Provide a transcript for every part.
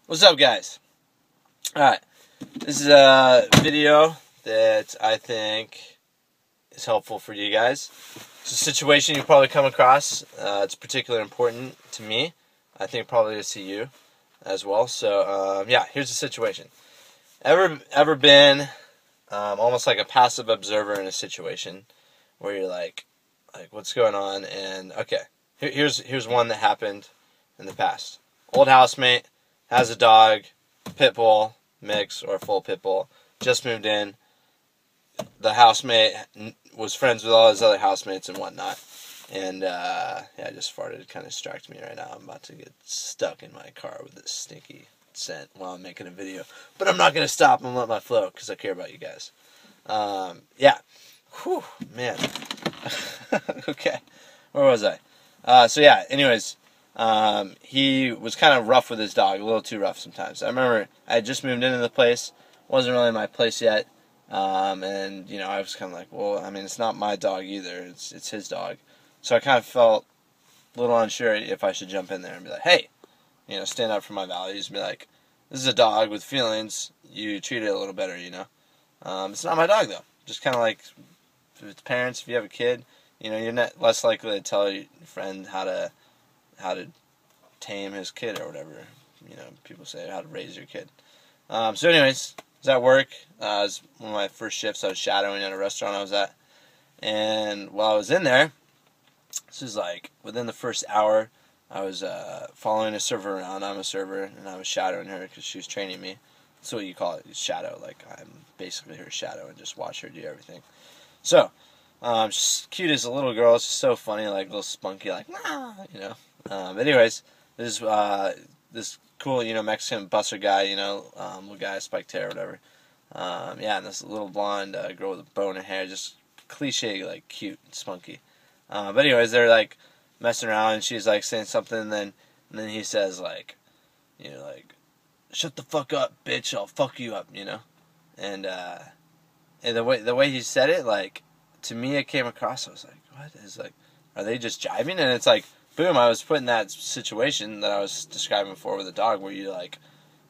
What's up, guys? Alright, this is a video that I think is helpful for you guys. It's a situation you probably come across. It's particularly important to me. I think probably to you as well. So, yeah, here's the situation. Ever been almost like a passive observer in a situation where you're like what's going on? And okay, here's one that happened in the past. Old housemate has a dog, pit bull mix or full pit bull, just moved in. The housemate was friends with all his other housemates and whatnot. And yeah, I just farted. It kind of distracted me right now. I'm about to get stuck in my car with this stinky scent while I'm making a video. But I'm not going to stop and let my flow because I care about you guys. Yeah. Whew, man. Okay. Where was I? So yeah, anyways, he was kind of rough with his dog, a little too rough sometimes. I remember I had just moved into the place, wasn't really my place yet, and you know, I was kind of like, well, I mean, it's not my dog either, it's his dog. So I kind of felt a little unsure if I should jump in there and be like, hey, you know, stand up for my values and be like, this is a dog with feelings, you treat it a little better, you know. It's not my dog though. Just kind of like, if it's parents, if you have a kid, you know, you're not less likely to tell your friend how to tame his kid or whatever. You know, people say how to raise your kid. So anyways, I was at work. It was one of my first shifts. I was shadowing at a restaurant I was at. And while I was in there, this is like within the first hour, I was following a server around. I'm a server, and I was shadowing her because she was training me. That's what you call it, shadow. Like, I'm basically her shadow and just watch her do everything. So, she's cute as a little girl. It's just so funny, like, little spunky, like, nah, you know. But anyways, this cool, you know, Mexican busser guy, you know, little guy, spiked hair, whatever. Yeah, and this little blonde girl with a bow in her hair, just cliche, like, cute and spunky. But anyways, they're, like, messing around, and she's, like, saying something, and then he says, like, you know, like, shut the fuck up, bitch, I'll fuck you up, you know? And the way he said it, like, to me, it came across, I was like, what? It's like, are they just jiving? And it's like, boom, I was put in that situation that I was describing before with a dog, where you're, like,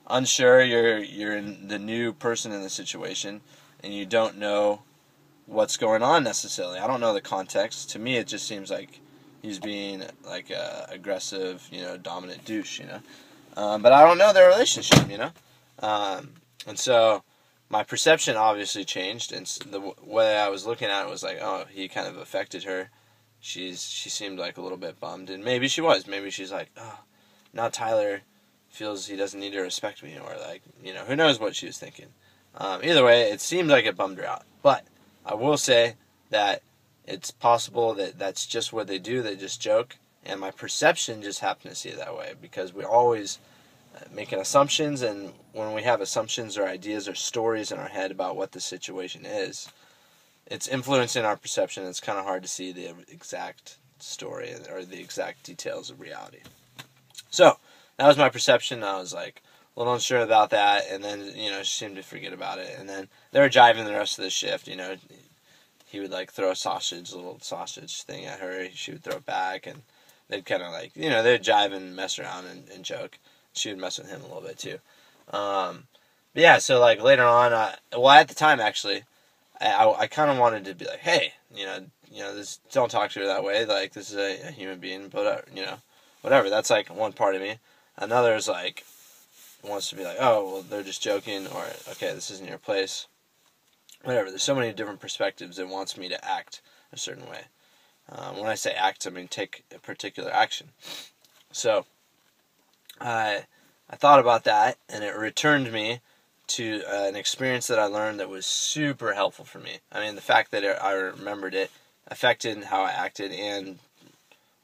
unsure, you're the new person in the situation, and you don't know what's going on necessarily. I don't know the context. To me, it just seems like he's being, like, a aggressive, you know, dominant douche, you know? But I don't know their relationship, you know? And so my perception obviously changed, and the way I was looking at it was like, oh, he kind of affected her. She seemed like a little bit bummed, and maybe she was. Maybe she's like, oh, now Tyler feels he doesn't need to respect me, or like, you know, who knows what she was thinking. Either way, it seemed like it bummed her out. But I will say that it's possible that that's just what they do. They just joke, and my perception just happened to see it that way, because we're always making assumptions, and when we have assumptions or ideas or stories in our head about what the situation is, it's influencing our perception. It's kind of hard to see the exact story or the exact details of reality. So that was my perception. I was like a little unsure about that, and then, you know, she seemed to forget about it, and then they were jiving the rest of the shift. You know, he would like throw a little sausage thing at her. She would throw it back, and they'd kind of like, you know, they'd jive and mess around and joke. She would mess with him a little bit too. But yeah, so like later on, well, at the time actually, I kind of wanted to be like, hey, you know, this, don't talk to her that way. Like, this is a human being, but you know, whatever. That's like one part of me. Another is like wants to be like, oh, well, they're just joking, or okay, this isn't your place. Whatever. There's so many different perspectives. It wants me to act a certain way. When I say act, I mean take a particular action. So I thought about that, and it returned me to an experience that I learned that was super helpful for me. I mean, the fact that I remembered it affected how I acted and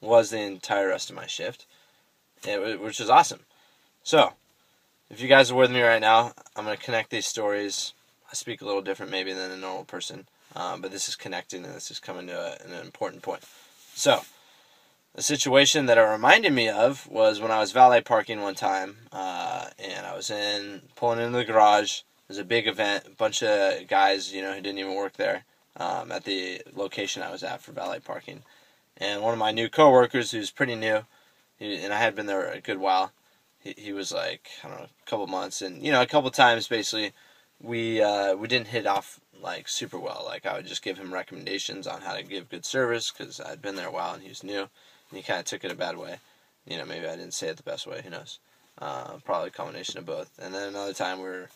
was the entire rest of my shift, which was awesome. So, if you guys are with me right now, I'm going to connect these stories. I speak a little different maybe than a normal person, but this is connecting, and this is coming to an important point. So, the situation that it reminded me of was when I was valet parking one time, and I was pulling into the garage. It was a big event, a bunch of guys, you know, who didn't even work there, at the location I was at for valet parking. And one of my new coworkers, who's pretty new, and I had been there a good while, he was like, I don't know, a couple months, and you know, a couple times basically we didn't hit off like super well. Like I would just give him recommendations on how to give good service because I'd been there a while and he was new, and he kind of took it a bad way. You know, maybe I didn't say it the best way. Who knows? Probably a combination of both. And then another time we're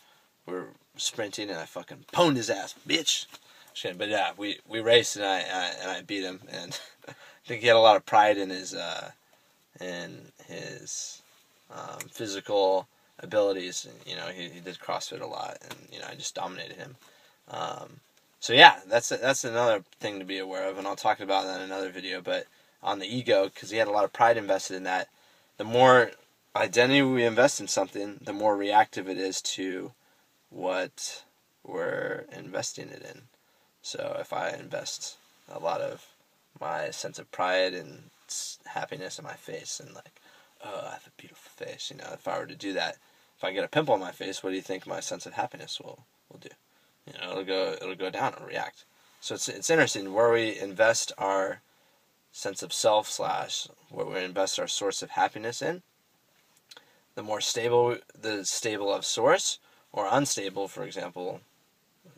sprinting and I fucking pwned his ass, bitch. But yeah, we raced and I beat him, and I think he had a lot of pride in his physical abilities. And, you know, he did CrossFit a lot, and you know, I just dominated him. So yeah, that's another thing to be aware of, and I'll talk about that in another video. But on the ego, because he had a lot of pride invested in that, the more identity we invest in something, the more reactive it is to what we're investing it in. So if I invest a lot of my sense of pride and happiness in my face, and like, oh, I have a beautiful face, you know, if I were to do that, if I get a pimple on my face, what do you think my sense of happiness will do? You know, it'll go down, it'll react. So it's interesting where we invest our sense of self / where we invest our source of happiness in. The more stable of source, or unstable, for example,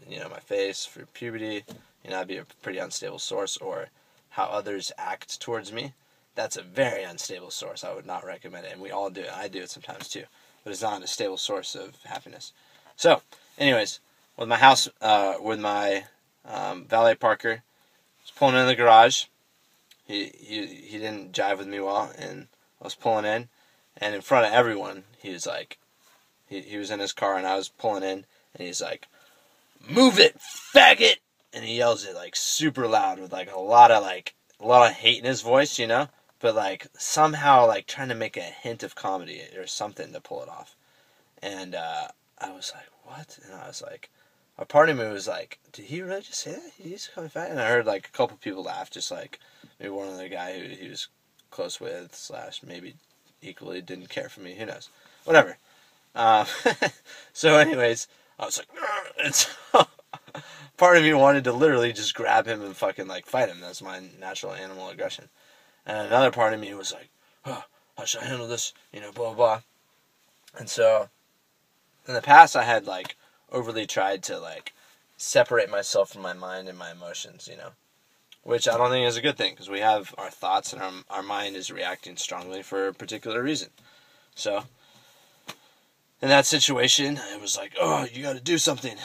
you know, my face for puberty, you know, that'd be a pretty unstable source. Or how others act towards me, that's a very unstable source. I would not recommend it, and we all do it. I do it sometimes too, but it's not a stable source of happiness. So, anyways, with my house, with my valet parker, I was pulling in the garage. He didn't jive with me well, and I was pulling in, and in front of everyone, he was like, he was in his car, and I was pulling in, and he's like, "Move it, faggot!" And he yells it like super loud with like a lot of hate in his voice, you know, but like somehow like trying to make a hint of comedy or something to pull it off. And I was like, what? And I was like, a part of me was like, did he really just say that? He's coming fat? And I heard like a couple people laugh, just like maybe one other guy who he was close with / maybe equally didn't care for me. Who knows? Whatever. So anyways, I was like, and so part of me wanted to literally just grab him and fucking like fight him. That's my natural animal aggression. And another part of me was like, oh, how should I handle this? You know, blah, blah. And so in the past I had like overly tried to like separate myself from my mind and my emotions, you know, which I don't think is a good thing, because we have our thoughts and our mind is reacting strongly for a particular reason. So in that situation, it was like, oh, you got to do something.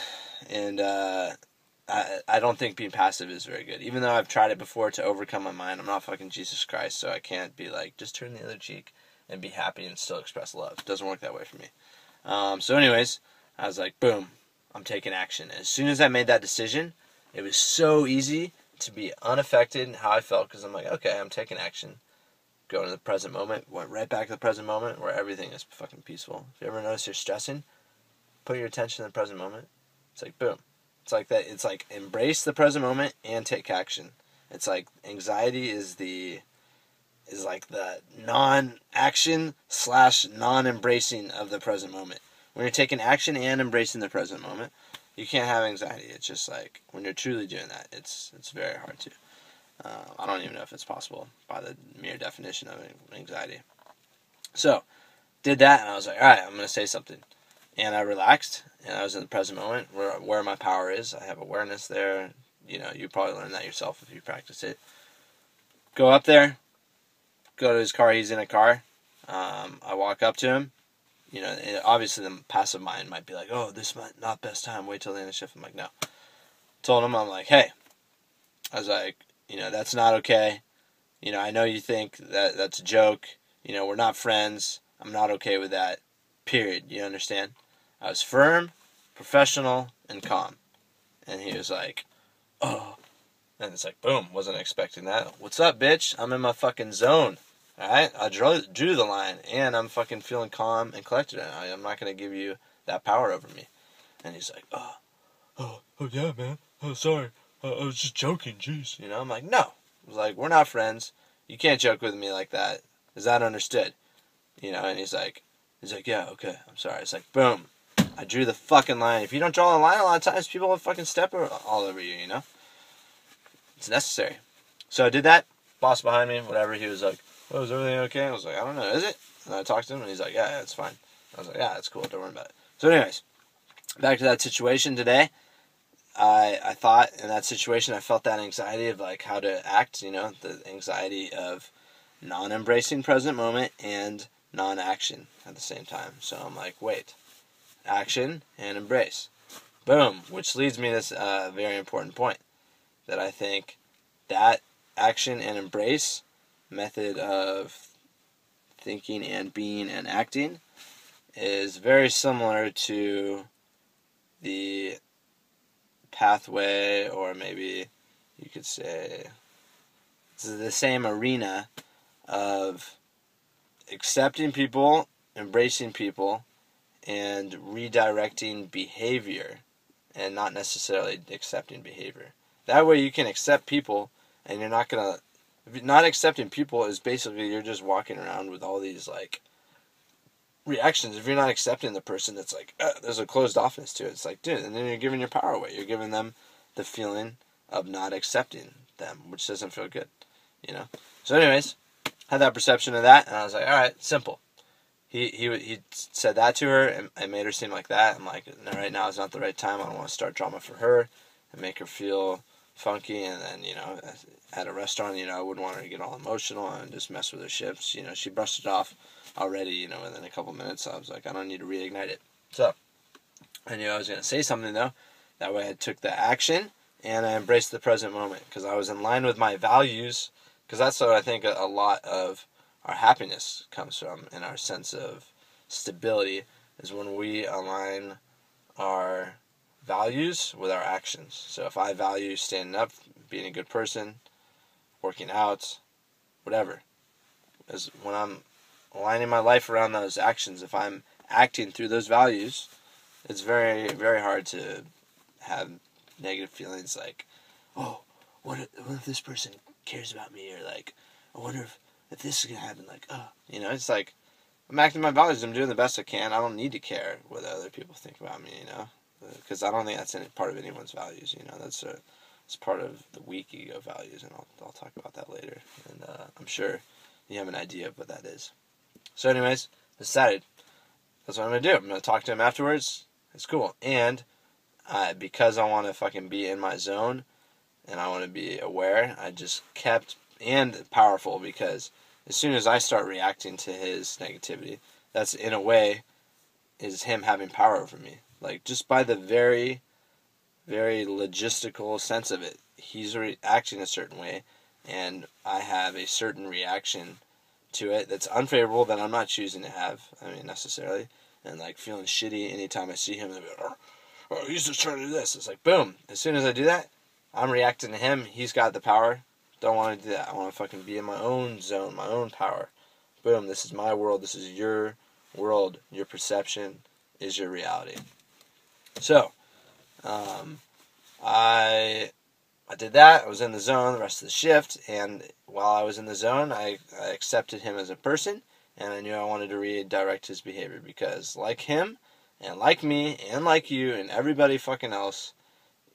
And I don't think being passive is very good. Even though I've tried it before to overcome my mind, I'm not fucking Jesus Christ, so I can't be like, just turn the other cheek and be happy and still express love. It doesn't work that way for me. So anyways, I was like, boom, I'm taking action. And as soon as I made that decision, it was so easy to be unaffected in how I felt, because I'm like, okay, I'm taking action. Go to the present moment, went right back to the present moment where everything is fucking peaceful. If you ever notice you're stressing, put your attention in the present moment. It's like, boom. It's like that. It's like embrace the present moment and take action. It's like anxiety is like the non-action / non-embracing of the present moment. When you're taking action and embracing the present moment, you can't have anxiety. It's just like when you're truly doing that, it's very hard to. I don't even know if it's possible by the mere definition of anxiety. So, did that, and I was like, all right, I'm going to say something. And I relaxed, and I was in the present moment where my power is. I have awareness there. You know, you probably learn that yourself if you practice it. Go up there, go to his car. He's in a car. I walk up to him. You know, obviously the passive mind might be like, oh, this might not best time. Wait till the end of the shift. I'm like, no. Told him, I'm like, hey. I was like, you know, that's not okay. You know, I know you think that that's a joke. You know, we're not friends. I'm not okay with that. Period. You understand? I was firm, professional, and calm. And he was like, oh. And it's like, boom, wasn't expecting that. What's up, bitch? I'm in my fucking zone. Alright? I drew the line, and I'm fucking feeling calm and collected. I'm not going to give you that power over me. And he's like, oh yeah, man. Oh, sorry. I was just joking, jeez. You know, I'm like, no. I was like, we're not friends. You can't joke with me like that. Is that understood? You know, and he's like, yeah, okay, I'm sorry. It's like, boom. I drew the fucking line. If you don't draw the line, a lot of times people will fucking step all over you, you know? It's necessary. So I did that. Boss behind me, whatever. He was like, oh, is everything okay? I was like, I don't know, is it? And I talked to him, and he's like, yeah, it's fine. I was like, yeah, that's cool. Don't worry about it. So anyways, back to that situation today. I thought in that situation, I felt that anxiety of like how to act, the anxiety of non-embracing present moment and non-action at the same time. So I'm like, wait, action and embrace. Boom, which leads me to this very important point that I think that action and embrace method of thinking and being and acting is very similar to the pathway, or maybe you could say it's the same arena of accepting people, embracing people, and redirecting behavior, and not necessarily accepting behavior. That way you can accept people, and you're not going to... Not accepting people is basically you're just walking around with all these, like, reactions. If you're not accepting the person, it's like, there's a closed offness to it. It's like, dude, and then you're giving your power away. You're giving them the feeling of not accepting them, which doesn't feel good, So anyways, had that perception of that, and I was like, all right, simple. He said that to her, and it made her seem like that. I'm like, no, right now is not the right time. I don't want to start drama for her and make her feel funky, and then, at a restaurant, I wouldn't want her to get all emotional and just mess with her ships. She brushed it off already, within a couple minutes. So I was like, I don't need to reignite it. So I knew I was going to say something, though. That way I took the action, and I embraced the present moment, because I was in line with my values, because that's what I think a lot of our happiness comes from, and our sense of stability is when we align our values with our actions. So if I value standing up, being a good person, working out, whatever, is when I'm aligning my life around those actions, if I'm acting through those values, it's very, very hard to have negative feelings like, oh, what if this person cares about me, or like, I wonder if this is going to happen, like, it's like, I'm acting my values, I'm doing the best I can, I don't need to care what other people think about me, because I don't think that's part of anyone's values, it's part of the weak ego values, and I'll talk about that later, and I'm sure you have an idea of what that is. So anyways, decided, that's what I'm going to do. I'm going to talk to him afterwards, it's cool, and because I want to fucking be in my zone, and I want to be aware, I just kept, and powerful, because as soon as I start reacting to his negativity, that's, in a way, is him having power over me. Like, just by the very, very logistical sense of it, he's acting a certain way, and I have a certain reaction to it that's unfavorable, that I'm not choosing to have, necessarily, and, like, feeling shitty anytime I see him, and be like, oh, he's just trying to do this. It's like, boom, as soon as I do that, I'm reacting to him, he's got the power. Don't want to do that. I want to fucking be in my own zone, my own power. Boom, this is my world, this is your world, your perception is your reality. So, I did that, I was in the zone the rest of the shift, and while I was in the zone, I accepted him as a person, and I knew I wanted to redirect his behavior, because like him, and like me, and like you, and everybody fucking else,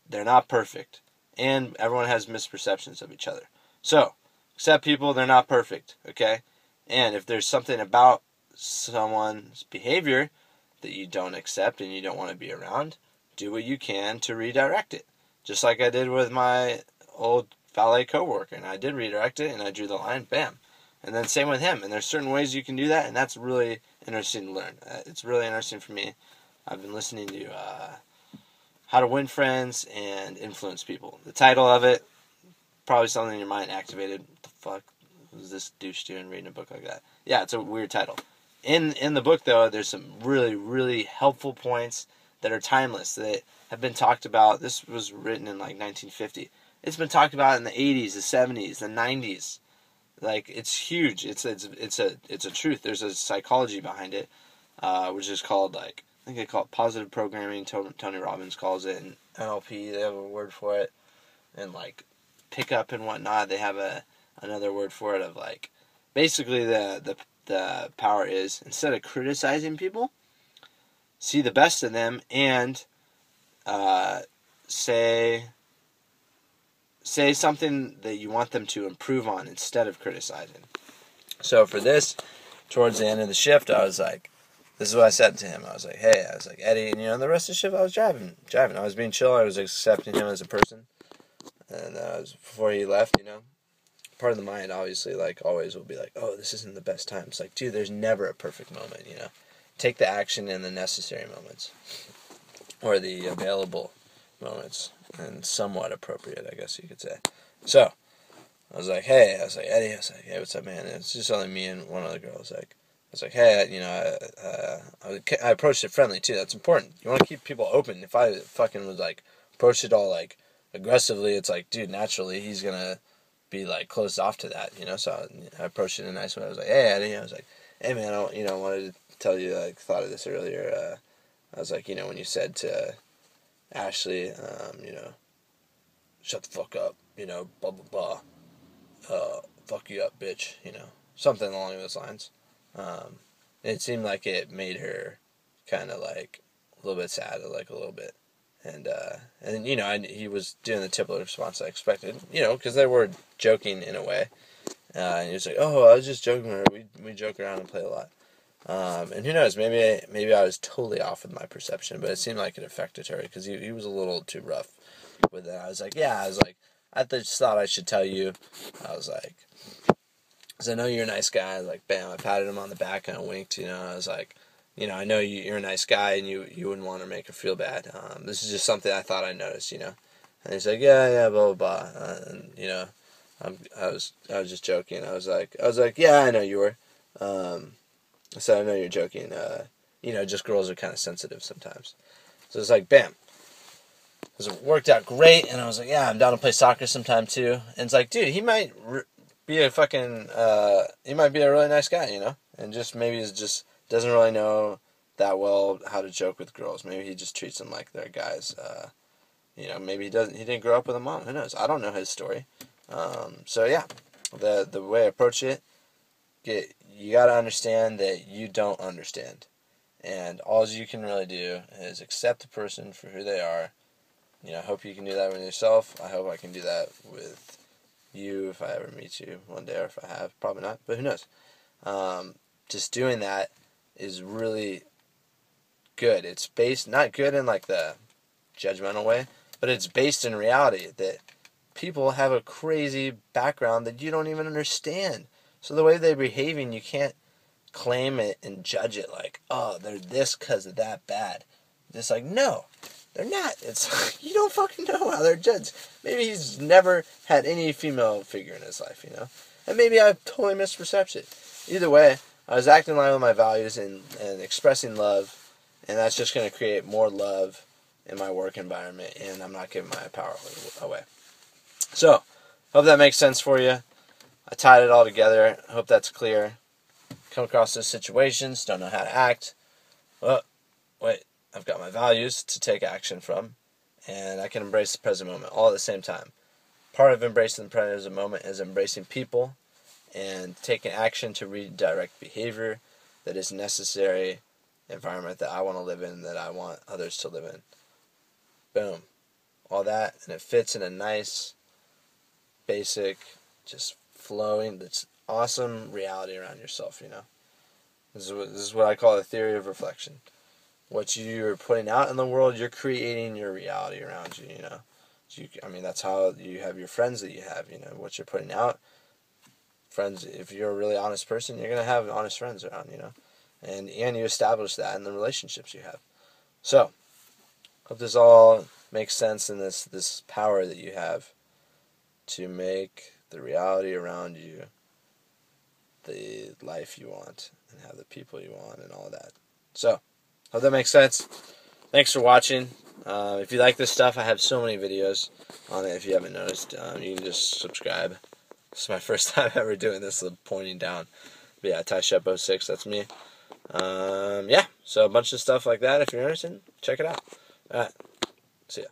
they're not perfect. And everyone has misperceptions of each other. So, accept people, they're not perfect, okay? And if there's something about someone's behavior that you don't accept and you don't want to be around, do what you can to redirect it. Just like I did with my old valet coworker, and I did redirect it, and I drew the line, bam. And then same with him, and there's certain ways you can do that, and that's really interesting to learn. It's really interesting for me. I've been listening to How to Win Friends and Influence People. The title of it, probably something in your mind activated. What the fuck was this douche doing reading a book like that? Yeah, it's a weird title. In the book, though, there's some really, really helpful points that are timeless, that have been talked about. This was written in like 1950. It's been talked about in the 80s, the 70s, the 90s. Like, it's huge. It's a truth. There's a psychology behind it, which is called, like, I think they call it positive programming. Tony Robbins calls it, and NLP, they have a word for it, and like pickup and whatnot, they have another word for it, of like, basically the power is, instead of criticizing people, see the best in them, and say something that you want them to improve on instead of criticizing. So for this, towards the end of the shift, I was like, this is what I said to him. I was like, hey, I was like, Eddie, and the rest of the shift I was driving. I was being chill. I was accepting him as a person. And before he left, part of the mind, obviously, like, always will be like, oh, this isn't the best time. It's like, dude, there's never a perfect moment, Take the action in the necessary moments. Or the available moments. And somewhat appropriate, I guess you could say. So, I was like, hey, Eddie, hey, what's up, man? And it's just only me and one other girl. I was like, hey, I approached it friendly, too. That's important. You want to keep people open. If I fucking was, like, approach it all, like, aggressively, it's like, dude, naturally, he's going to be, like, closed off to that, So I approached it in a nice way. I was like, hey, Eddie. I was like, hey, man, I wanted to tell you, like, thought of this earlier. I was like, when you said to Ashley, shut the fuck up, blah, blah, blah. Fuck you up, bitch, something along those lines. It seemed like it made her kind of like a little bit sad, like a little bit. And he was doing the typical response I expected, because they were joking in a way. And he was like, oh, I was just joking with her. We joke around and play a lot. And who knows, maybe I was totally off with my perception, but it seemed like it affected her, because he was a little too rough with it. I was like, I just thought I should tell you. I was like, because I know you're a nice guy. Like, bam, I patted him on the back and I winked, I was like, I know you're a nice guy and you wouldn't want to make her feel bad. This is just something I thought I noticed, And he's like, yeah, blah, blah, blah. And, I was just joking. I was like, yeah, I know you were. So I know you're joking. Just girls are kind of sensitive sometimes. So it's like, bam. It worked out great, and I was like, yeah, I'm down to play soccer sometime too. And it's like, dude, he might be a fucking, he might be a really nice guy, and just maybe he just doesn't really know that well how to joke with girls. Maybe he just treats them like they're guys. Maybe he didn't grow up with a mom. Who knows? I don't know his story. So yeah, the way I approach it, you got to understand that you don't understand, and all you can really do is accept the person for who they are. I hope you can do that with yourself. I hope I can do that with you if I ever meet you one day, or if I have. Probably not, but who knows. Just doing that is really good. It's based, not good in like the judgmental way, but it's based in reality that people have a crazy background that you don't even understand. So the way they're behaving, you can't claim it and judge it like, oh, they're this because of that bad. It's like, no. They're not. It's like, you don't fucking know how they're judged. Maybe he's never had any female figure in his life, And maybe I've totally misperception. Either way, I was acting in line with my values and expressing love, and that's just going to create more love in my work environment, and I'm not giving my power away. So, hope that makes sense for you. I tied it all together. Hope that's clear. Come across those situations, don't know how to act. Well, wait. I've got my values to take action from, and I can embrace the present moment all at the same time. Part of embracing the present moment is embracing people and taking action to redirect behavior that is necessary environment that I want to live in, that I want others to live in. Boom. All that, and it fits in a nice, basic, just flowing, that's awesome reality around yourself, This is what I call the theory of reflection. What you're putting out in the world, you're creating your reality around you, So that's how you have your friends that you have, what you're putting out. Friends, if you're a really honest person, you're going to have honest friends around, And you establish that in the relationships you have. So, hope this all makes sense in this power that you have to make the reality around you the life you want and have the people you want and all that. So, hope that makes sense. Thanks for watching. If you like this stuff, I have so many videos on it. If you haven't noticed, you can just subscribe. This is my first time ever doing this, pointing down. But yeah, TyShep06, that's me. Yeah, so a bunch of stuff like that. If you're interested, check it out. Alright, see ya.